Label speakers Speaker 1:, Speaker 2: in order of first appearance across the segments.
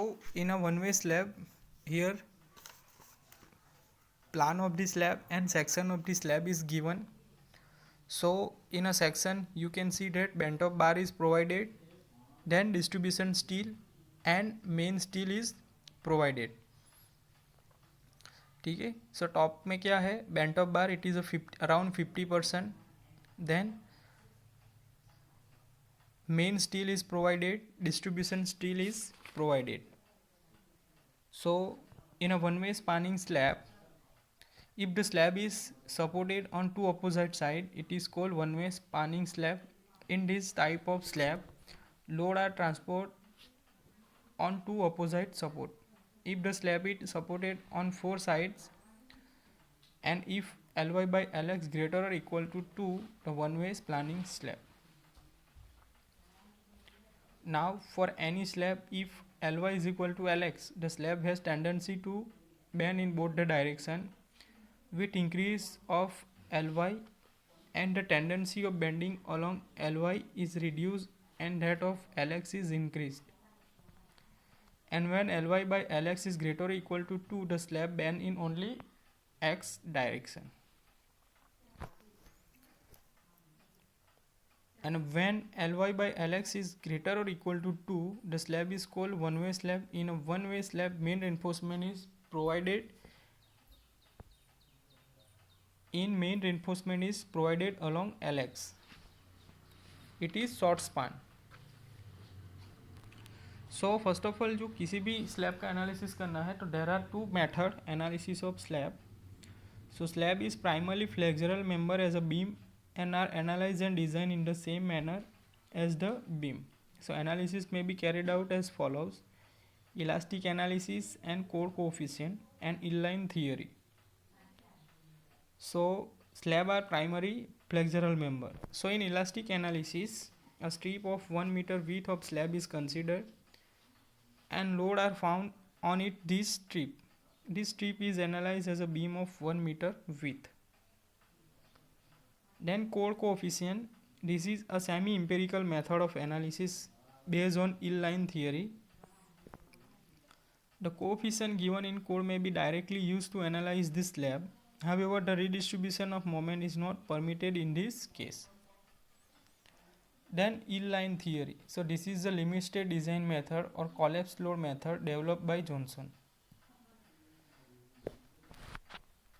Speaker 1: So in a one-way slab, here plan of the slab and section of the slab is given. So in a section you can see that bent top bar is provided, then distribution steel and main steel is provided. ठीक है. So top में क्या है, bent top bar it is around 50%, then main steel is provided, distribution steel is provided. So in a one-way spanning slab, if the slab is supported on two opposite sides, it is called one-way spanning slab. In this type of slab, load are transport on two opposite support. If the slab is supported on four sides, and if Ly by Lx greater or equal to 2, the one-way spanning slab. Now for any slab, if Ly is equal to Lx, the slab has tendency to bend in both the direction. With increase of Ly, and the tendency of bending along Ly is reduced and that of Lx is increased. And when Ly by Lx is greater or equal to 2, the slab bend in only x direction. And when Ly by Lx is greater or equal to 2, the slab is called one-way slab. In a one-way slab, main reinforcement is provided. In main reinforcement is provided along Lx. It is short span. So first of all, जो किसी भी slab का analysis करना है तो there are two method analysis of slab. So slab is primarily flexural member as a beam and are analyzed and designed in the same manner as the beam. So analysis may be carried out as follows: elastic analysis and core coefficient and inline theory. So slab are primary flexural member. So in elastic analysis, a strip of 1 meter width of slab is considered and load are found on it. This strip is analyzed as a beam of 1 meter width. Then core coefficient, this is a semi-empirical method of analysis based on inline theory. The coefficient given in core may be directly used to analyze this slab. However, the redistribution of moment is not permitted in this case. Then inline theory. So this is the limit state design method or collapse load method developed by Johnson.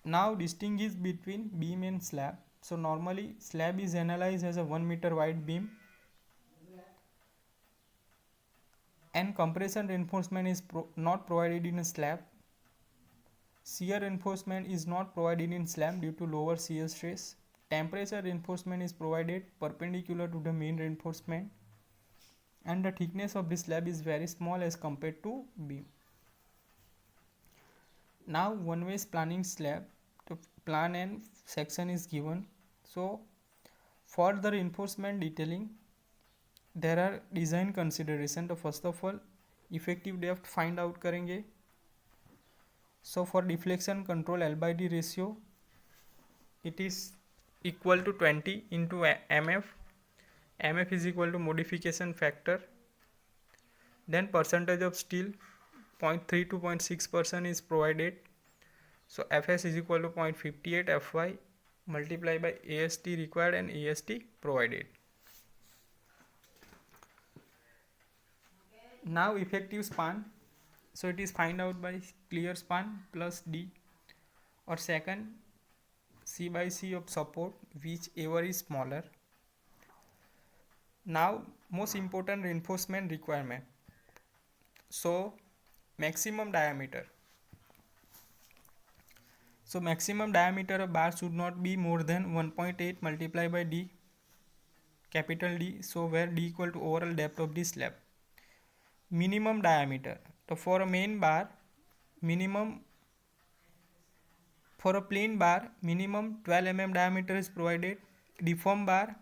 Speaker 1: Now distinguish between beam and slab. So normally slab is analyzed as a 1 meter wide beam and compression reinforcement is not provided in a slab. Shear reinforcement is not provided in slab due to lower shear stress. Temperature reinforcement is provided perpendicular to the main reinforcement, and the thickness of the slab is very small as compared to beam. Now one-way spanning slab, the plan and section is given. So for the reinforcement detailing, there are design consideration. तो first of all effective depth find out करेंगे. So for deflection control L by D ratio, it is equal to 20 into MF. MF is equal to modification factor. Then percentage of steel 0.3 to 0.6% is provided. So Fs is equal to 0.58 Fy multiplied by AST required and AST provided. Now effective span. So it is find out by clear span plus D, or second C by C of support, whichever is smaller. Now most important reinforcement requirement. So maximum diameter. So maximum diameter of bar should not be more than 1.8 multiplied by D, capital D. So where D equal to overall depth of the slab. Minimum diameter. So for a main bar, minimum, for a plain bar, minimum 12 mm diameter is provided. Deform bar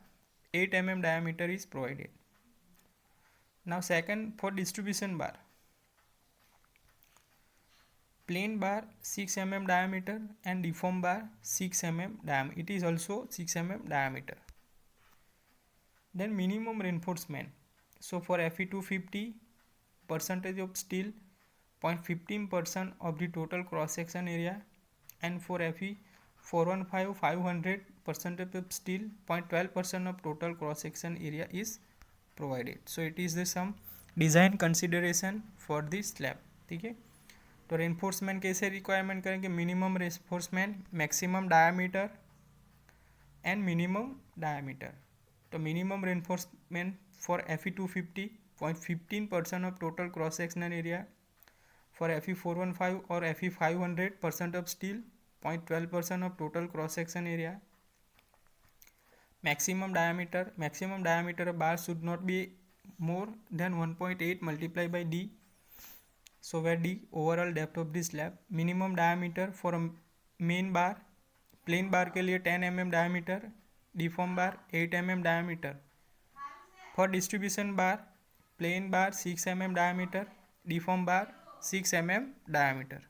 Speaker 1: 8 mm diameter is provided. Now second, for distribution bar, plain bar 6 mm diameter and deform bar 6 mm diameter. It is also 6 mm diameter. Then minimum reinforcement. So for Fe250, percentage of steel 0.15% of the total cross section area, and for Fe 415 500% of steel, 0.12% of total cross section area is provided. So it is the some design consideration for the slab. ठीक है, तो reinforcement कैसे requirement करेंगे, minimum reinforcement, maximum diameter and minimum diameter. तो minimum reinforcement for Fe 250 0.15% of total cross sectional area, for Fe 415 or Fe 500% of steel, 0.12% of total cross section area. Maximum diameter of bar should not be more than 1.8 multiplied by D, so where D overall depth of the slab. Minimum diameter for a main bar, plain bar के लिए 10 mm diameter, deform bar 8 mm diameter. For distribution bar, plain bar 6 mm diameter, deform bar 6 mm diameter.